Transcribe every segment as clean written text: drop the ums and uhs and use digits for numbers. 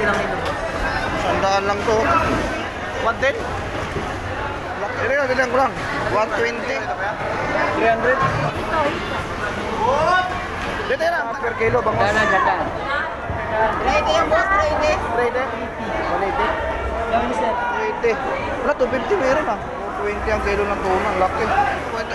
lang ito. Sandaan lang to. 110? Bilang ko lang. 120. 300? Dito lang. Per kilo, bangos. Ganda. Ready yung boss, ready. Ready? 180. Gawin sir. 180. Wala, 250 meron ah. 220 ang kilo ng tuna. Laki.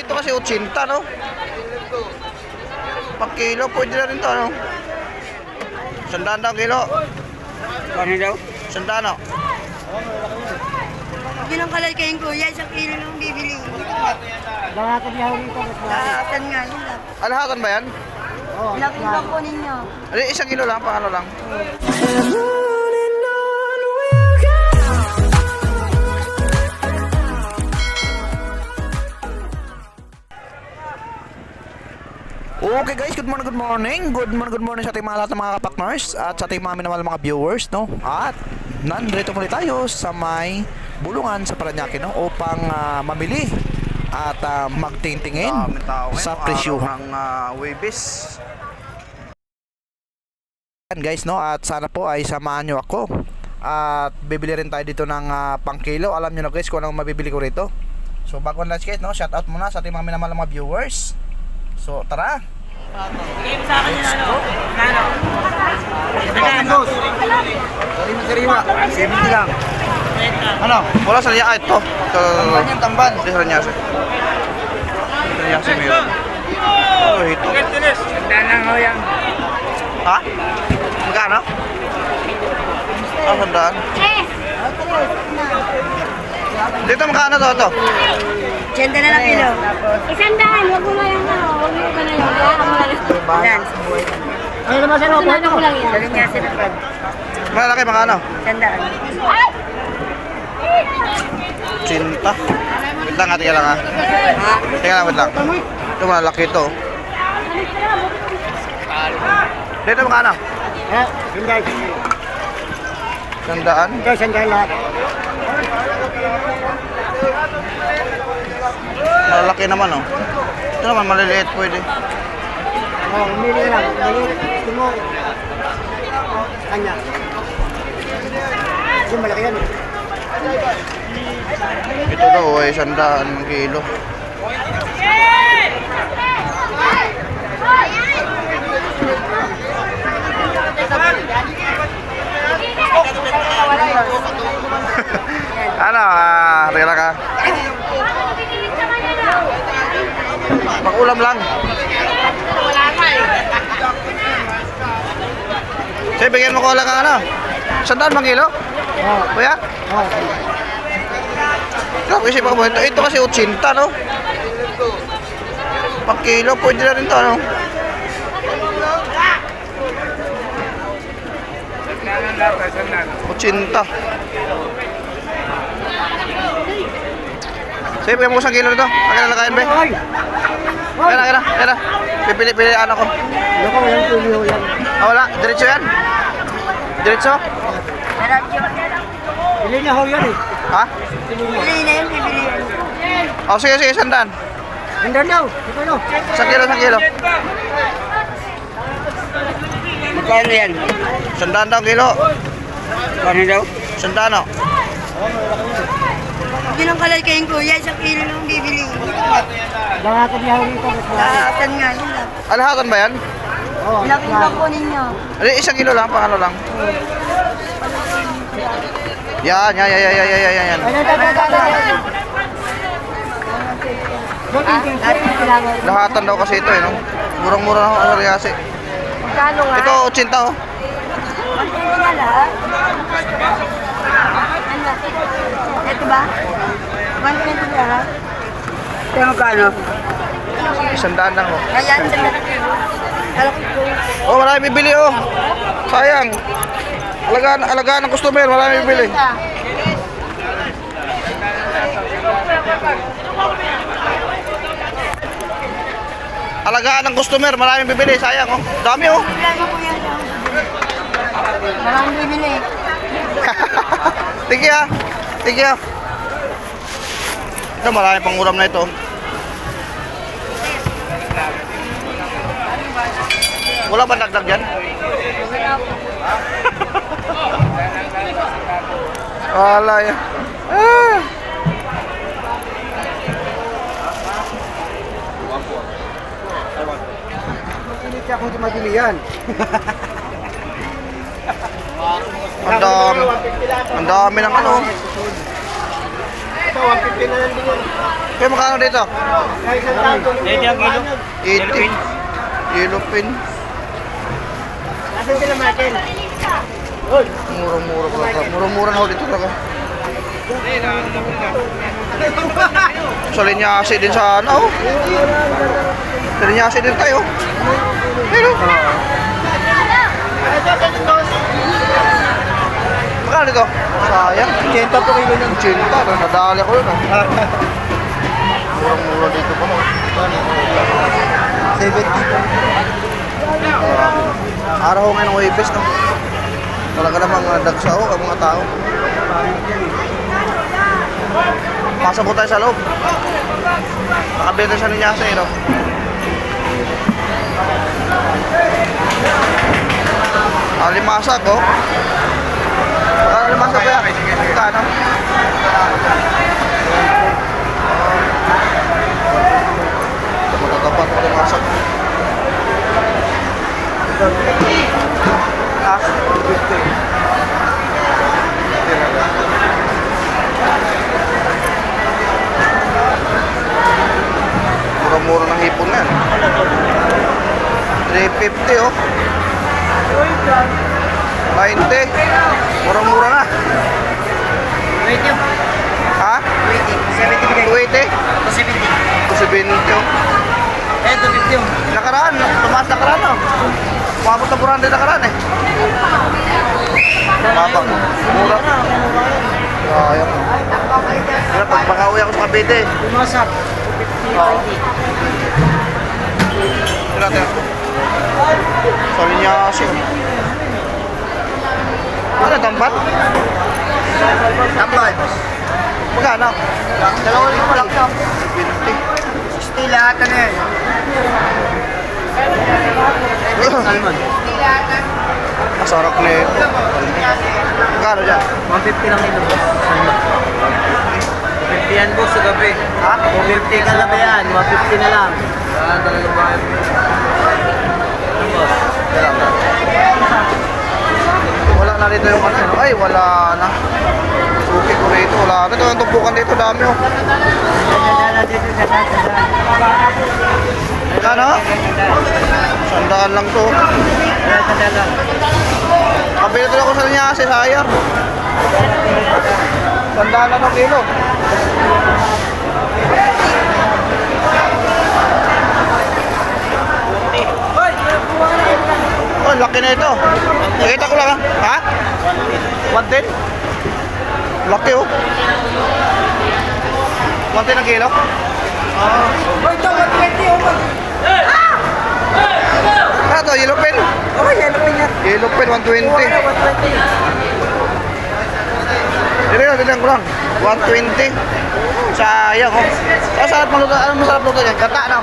Ito kasi 80, no? Pag kilo, pwede na rin to, no? Sandaan daw kilo. Kano daw? Sandaan, no? Yun ang kalay kayong kuya, isang kilo lang bibili. Langatan niya rito. Lahatan nga yun lang. Alahatan ba yan? Ilang kilo po ninyo? Isang kilo lang, pang ano lang. Okay guys, good morning. Good morning sa ating mga lahat ng mga kapakners at sa ating mga minamahal mga viewers, no? At nandito muli tayo sa may bulungan sa Parañaque, no? Upang mamili at magtingtingin sa presyuhan ng Webis. Guys, no? At sana po ay samahan nyo ako. At bibili rin tayo dito ng pang-kilo. Alam nyo na guys kung anong mabibili ko rito. So bago na guys, no? Shout out muna sa ating mga minamahal mga viewers. So tara. Bigay mo sa akin yung ano? Kano? Sariwa, 70 lang. Ano? Wala sa liya ito. Tamban yung tamban. Hindi sa liya siya. Sa liya siya meron. Oh, ito. Ganda lang ho yan. Ha? Magkano? Sandaan. Dito magkano to? 80 na lang kilo. Isandaan, wag mo na yung ano, wag mo na yung Yan. Ano naman sir? Sunado ko lang yan. Sabi niya sinapad. Malaki magkano? Sandaan. Cinta. Wait lang, tingnan lang ha. Tingnan lang, wait lang. Ito malaki ito. Dito magkano? Ha? Sandal. Sandaan. Sandal lahat. Malaki naman oh. Ito naman maliliit pwede. Oh, umili lang. Gusto mo. Kanya. Kasi malaki yan. Ito daw ay 100 ng kilo. Ano, tira ka. Pang-ulam lang. Sige, bigyan mo ko lang ang ano. 100 bang kilo? Oo. Kuya? Oo. Grabe isip ako. Ito kasi 80, no? Pang kilo, pwede na rin to, no? Ochinta. Sige, bigyan mo ko 1 kilo nito. Akin na lakayan, be. Kaya na. Pipili ano ko. Loko, yan tuloy ho yan. Wala, diretso yan. Diretso? Bili niya ho yan eh. Ha? Bili na yun, bibili yan. Oh, sige, 100. Sandal daw. Ito no. 1 kilo. Magkano yan? 100 daw kilo. Kano daw? 100 no? Yun ang kalay kayong kuya, isang kilo lang bibili. Langatan niya rito. Lahatan nga yun lang. Alahatan ba yan? Oo. Ilang kilo po ninyo? 1 kilo lang, pang ano lang. Yan. Lahatan daw kasi ito eh, no? Murang-mura na ako ang Ariasi. Magkano nga? Ito, 80 oh. Magkano nga lahat? Ano? Ito ba? 120 lahat? Ito magkano? 100 lang oh. Ayan, sila na kilo. Alam ko. Oh, marami bibili oh. Sayang. Alagaan ng customer, marami bibili. Alagaan ng customer, marami bibili, sayang oh. Dami oh. Plano ko yan. Maraming bibili. Thank you. Ito, marami pang ulam na ito. Wala ba dagdag dyan? Wala yan. Ah. Hindi ako di madili yan. Ang dami ng ano. Ito, 150 na lang din yun. Kaya magkano dito? Kahit isang taon tuloy. Hindi ang kilo. 80. Yellow pin. Nasaan sila, Michael? Murang-mura pala. Murang-mura na ho dito talaga. Sa linyasi din sa ano. Sa linyasi din tayo. Ayun. Magkano dito? Sayang. 80 po kilo ng 80. Nadali ako yun. Murang-mura dito pa. 70. Araw ngayon ng Webes, no? Talaga namang dagsaw ang mga tao. Pasok po tayo sa loob. Nakabenta siya niya sa no? Alimasag, oh. Alimasag ba yan? Kano? Matatapat ko alimasag. Ah, mura-mura ng hipon yan. 350 oh. 90. Mura-mura na. Wait yun. Ha? 70 bigay. 280? 270 oh. Eh, 250 yun. Nakaraan, tumaas nakaraan oh. Umabot na buranda nakaraan eh. Mabang. Mura. Sayang. Kaya pag makauwi ako sa Cavite. Bumasak. Oo. Tira, tira. Sorry niya kasi. Ano, tampat? Tambal. Magkano? 2,000 lang to. 20. Stay lahat na yan. Salmon. Masarap na ito. Magkano dyan? 150 lang ito, boss. Salmon. 150 yan, boss, sa gabi. Ha? 150 ka gabi yan. 150 na lang. Ah, talagang bakit. Boss. Wala na dito yung ano. Ay, wala na. Suki ko rito. Wala na. Ito yung tumpukan dito. Dami oh. Magkano? 100 lang to. Kabili tuloy ako sa niya kasi sayang. 100 lang ang kilo. Oh, laki na ito. Nakita ko lang ha. Ha? 110? Laki oh. 110 ang kilo? Ano to? Yellow pen? Oh, yan naman yan. Yellow pen, 120. Dito ko lang. 120. Sayang oh. Masarap maluto. Anong masarap luto yan? Gata no?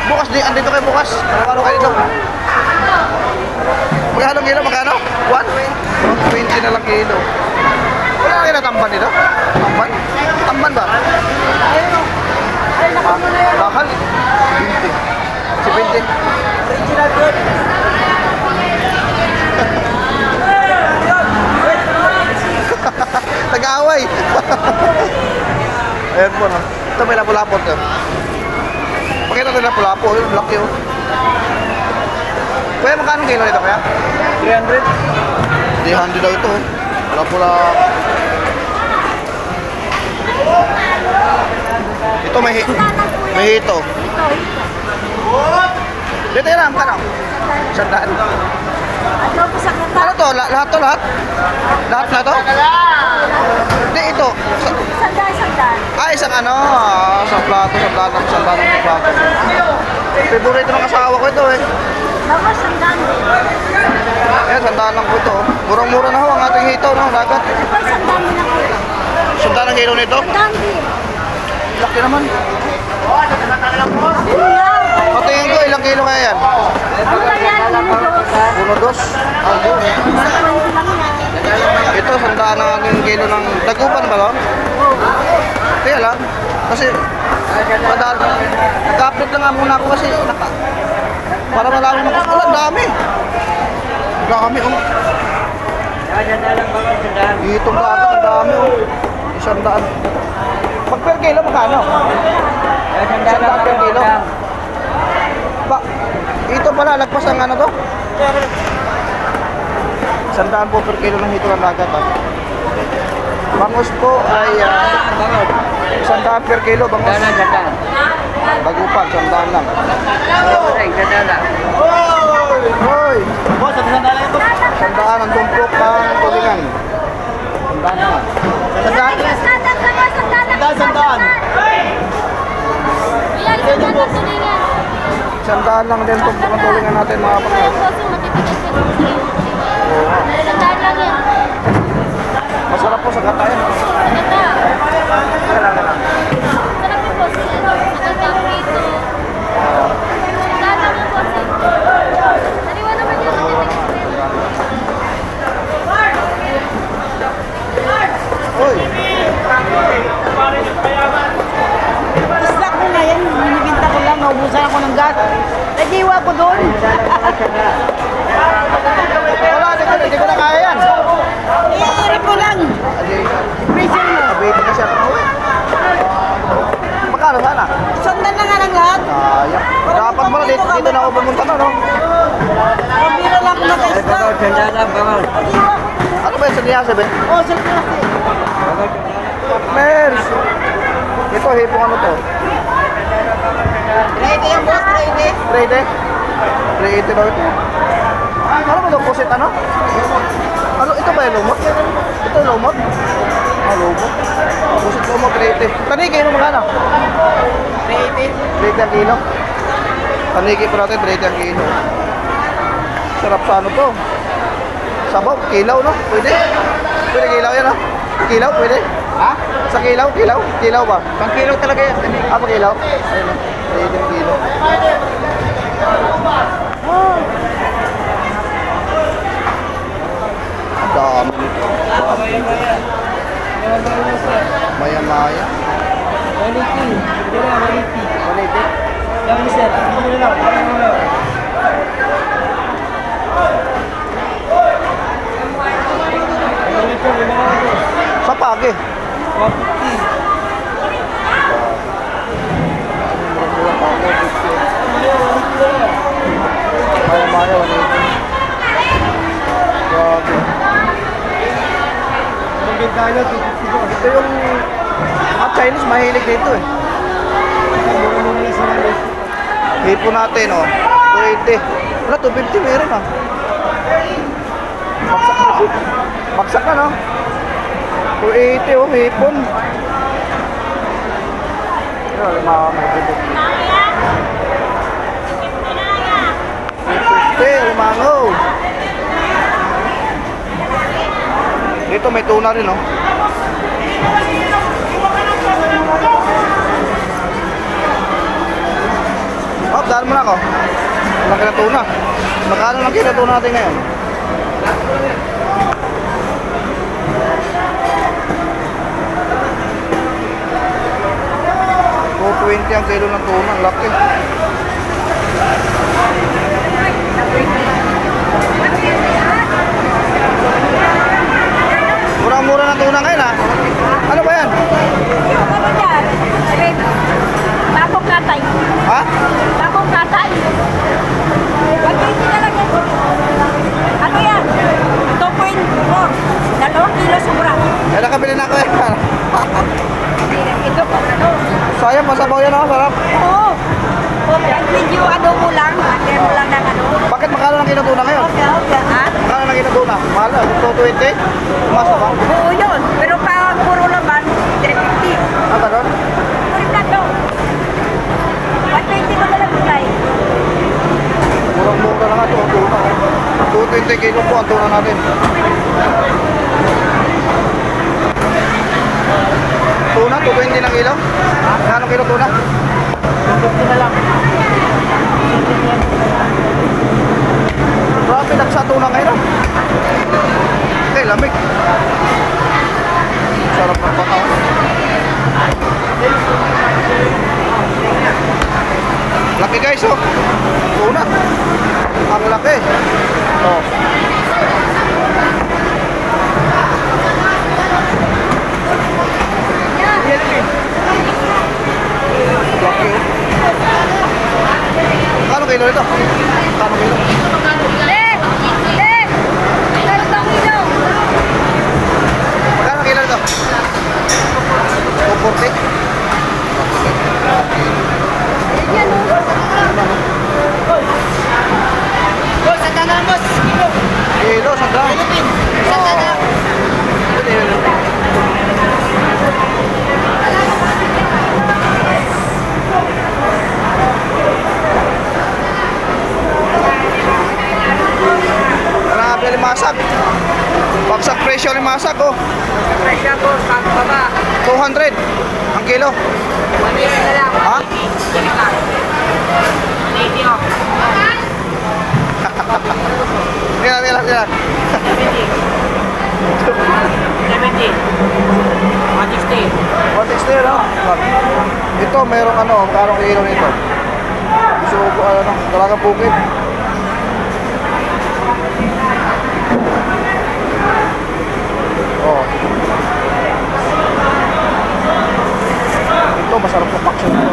Bukas di, andito kayo bukas. Ano kayo dito? Magkano kilo? Magkano? 120 na lang kilo. Wala na kayo natamban dito? Tamban? Tamban ba? Mahal. 20. 70. Original good. Nag-aaway. Ayan po no. Ito may lapo-lapo ito. Pakita ito lapo-lapo. Yung laki oh. Kuya, magkano kilo nito kaya? 300. 300 daw ito. Lapo-lapo. Ito may hito. Dito yan, magkano? 100. Ano po sa kata? Ano to? Lahat to, lahat? Lahat na to? Hindi, ito. Sandal. Isang ano, sa plato. Favorite ng asawa ko ito eh. Naku, sandal. Ayan, 100 lang po ito. Murang-mura na ho ang ating hito, no? Dagat. Ano ba sandal mo na po? 100 ang kilo nito. Sandal din. Laki naman. Ano nga? Patingin ko, ilang kilo kaya yan? Ano lang yan? Uno, dos? Ito, sandaan ang aking kilo ng dagupan ba, no? Kaya lang, kasi nag-upload na nga muna ako kasi para malaman ako. Wala, dami. Dami, oh. Dito ba agad, ang dami, oh. 100. Pag per kilo, magkano? 100 per kilo. Ba, ito pala, lagpas ang ano to? 100 po per kilo ng hito ng dagat, ah. Bangus po ay 100 per kilo, bangus. Bagupan, 100 lang. Hoy! Boss, at sandali ito. 100 ang tumpok ng tulingan. 100 na. 100? Sandaan. Ilan yung mga tulingan? 100 lang din tumpok ng tulingan natin mga Kaya kapatid. boss, yung matitigas yung Oo nga. Sandaan lang yan. Masarap po sa gatayan. Maganda. Kailangan lang. Sarap yung boss. Maganda ang prito. Sandaan lang yung boss. Sariwa naman yun. Hoy! Isla ko na yan. Binibinta ko lang. Naubusan ako ng gat. Nagiwa ko doon. Wala, di ko na kaya yan. Iirip ko lang. Pressure mo. Abit na siya. Magkano sana? Sundan na nga lang lahat. Sayang. Dapat mo na dito na ako pumunta na, no? Pabira lang ako naka-isla. Ano ba yung saniya sabi? Oh, sa klase. Mers! Ito, hipong ano to? Ready yan, boss. Ready. 380? 380 daw ito. Ano ba ito? Pusit ano? Ano? Ito ba yung lumot? Ito yung lumot? Ah, lumot. Pusit lumot, 380. Taniki mo magkano? 380. 380 ang kilo. Taniki po natin, 380 ang kilo. Sarap sa ano to? Sabaw, kilaw, no? Pwede? Pwede kilaw yan, ha? Kilaw, pwede? Ha? Sa kilaw? Kilaw? Kilaw ba? Pang kilo talaga yan. Ah, pa kilaw? Ayun, no? 380 ang kilo. Ang dami nito. Maya-maya. 180? Yan, sir. Hindi lang. Sa pagi. 150. Maya-maya, 180. Grabe. Maganda nyo, 250. Ito yung mga Chinese mahilig dito eh. Hipo natin oh. 280. Wala, 250 meron ah. Baksak na. Baksak na no? 280 oh, hipon. Ano, mga mahigit. 250, limango. Dito may tuna rin oh. Oh, daan mo na ako. Laki na tuna. Magkano lang kinatuna natin ngayon? $220 ang kilo ng tuna. Laki. Murang-mura ng tuna ngayon ha. Ano ba yan? Ano dyan? Bakong katay. Ha? Bakong katay. Pag-20 na lang yan. Ano yan? 2.4. 2 kilo sobra. Eh, nakabili na ako eh. Ito po, ano? Sayang, masabaw yan oh. Sarap. Oo. Okay, ang video ano mo lang. Kaya mo lang ng ano. Bakit magkano lang kinatuna ngayon? Okay, okay. Ha? Magkano lang kinatuna? Mahal ah. 220? Masa ba? Oo yun. Pero pag puro laban, 350. Ah, ganun? Puro na to. 120 mo na lang gulay. Murang-mura lang ito ang tuna. 220 kilo po ang tuna natin. Tuna, 220 ng kilo? Anong kilo tuna? 250 na lang. piso. Tuna. Ang laki. Oh. Laki. Kano kilo nito? Kano kilo? Magkano kilo nito? 240? Kilo, sandaan. Sandaan. Grabe limasag. Bagsak presyo limasag oh. Presyo po, pang baba. 200 ang kilo. 180 na lang. Ha? 180 oh. Kailan. 70. 160. 160 no? Ito merong ano, karong kilo nito. Gusto ko ano, talagang bukid. Oh. Ito masarap na paksyon ito.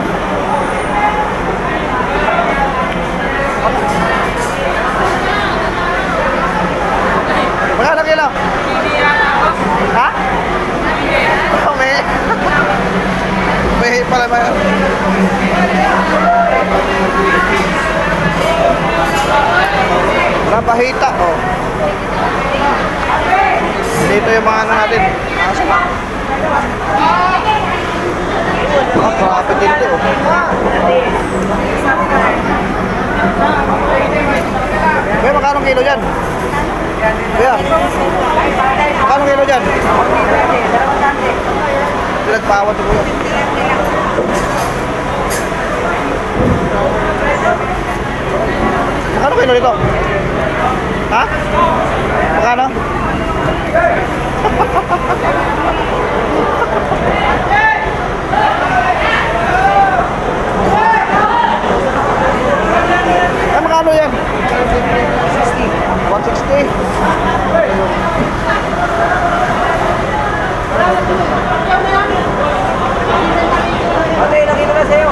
Magkano kilo? Ha? Oh, may pala may napahita oh. Dito yung mga ano natin. Grabe dito oh. Kuya, magkano kilo dyan? Kuya, magkano kilo dyan? Pinagpawat ko kuya. Magkano kilo dito? Ha? Magkano? Ay, magkano yan? 160. 160. Ate, ilang kilo na sa'yo?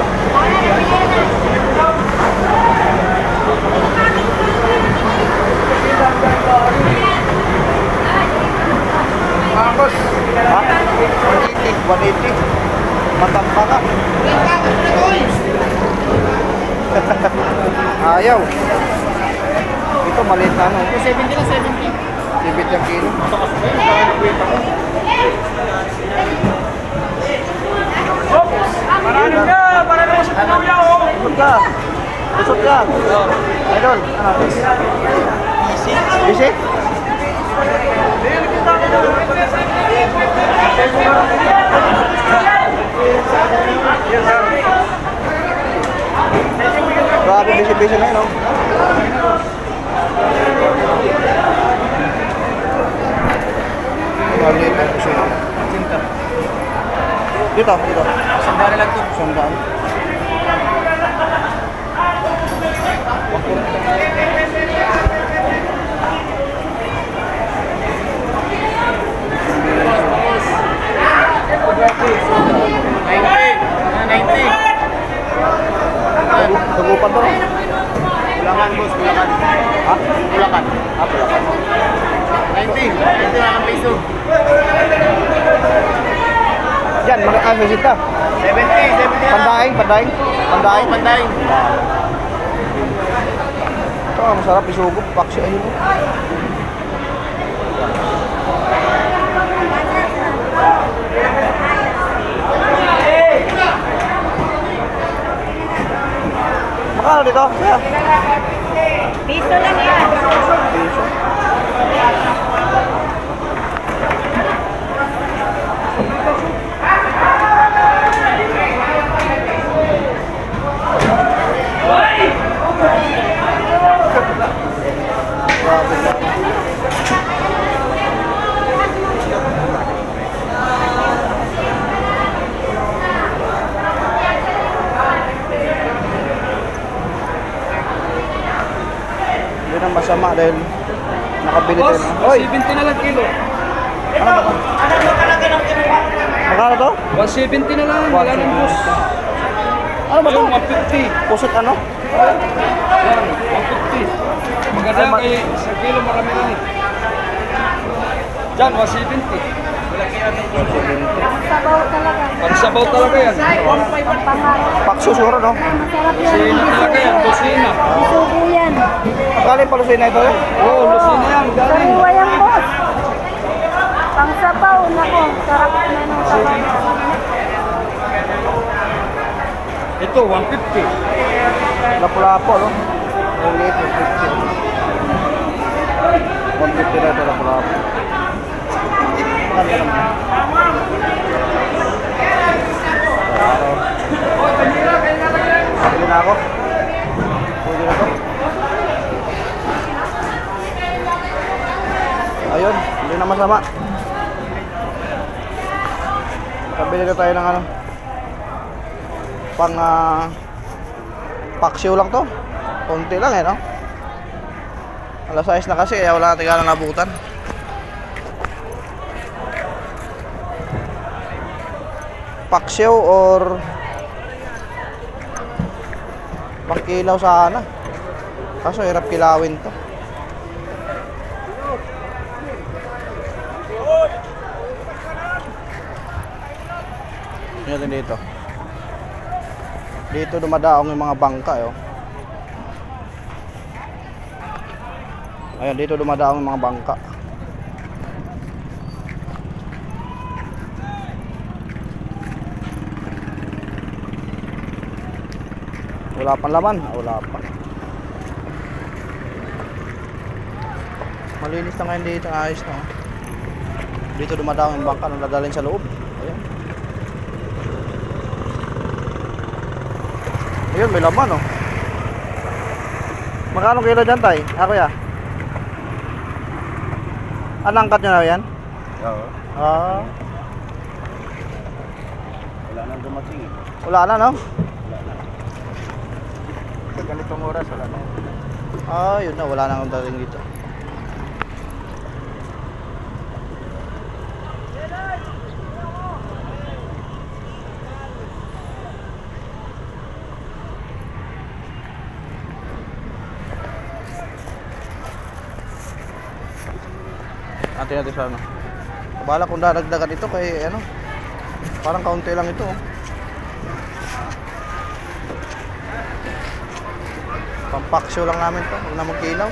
Tapos, ha? 180. Matampa ka. Ayaw. Ito maliit na ano. 70 na 70. 70 ang kilo. Paranin ka! Paranin sa kuya oh! Busog ka. Busog ka. Idol. Ano? Busy? Busy? Grabe busy-busy na yun, no? Maliit na puso. Dito. Sandali lang to. Sandaan. Tagupan to, no? Bulacan boss, Bulacan. Ha? Bulacan. Ha, Bulacan. 90 na lang piso. Yan, mga visita. 70 na lang. Pandaing. Oo, panday. Ito, masarap isugo. Paksi, ayun. Makano dito? Yeah. Piso lang yan. Piso. masama dahil nakabili tayo ng... Oy! 70 na lang kilo. Ano ba to? Magkano to? 170 na lang. Wala nang boss. Ano ba to? 150. Pusit ano? Yan, 150. Maganda Ay, kay sa kilo marami lang eh. Diyan, 170. Sabaw talaga. Pagsabaw talaga yan. Pangarap. Pakso siguro, no? Masarap yan. Lusina talaga yan, lusina. Isubo yan. Galing palusay na ito, eh? Oo, lusina yan, galing. Sariwa yan, boss. Pang sabaw, nako. Sarap na nung sabaw. Ito, 150. Lapu-lapo, no? Ang liit, 150. 150 na ito, lapu-lapo. Maganda naman. Pili na ako. Pwede na to. Ayun, hindi na masama. Kabili na tayo ng ano. Pang paksiw lang to. Konti lang eh, no? Alas 6 na kasi, kaya wala natin ganang nabutan. Paksiw or pangkilaw sana. Kaso hirap kilawin to. Tingnan dito. Dito dumadaong yung mga bangka, eh, oh. Ayan, dito dumadaong yung mga bangka. Wala pang laman, wala pa. Malinis na ngayon dito, ayos na. Dito dumadaong yung bangka na dadalhin sa loob. Ayan. Ayun, may laman, oh. Magkano kilo dyan, tay? Ako ya. Anangkat nyo na yan? Oo. Ah, Wala nang dumating eh. wala na, no? Sa ganitong oras, wala na. Ah, yun na, wala na akong dating dito. Atin natin sa ano. Bala kung dadagdagan ito kay ano. Parang kaunti lang ito, oh. Pampaksyo lang namin to, huwag na magkilaw.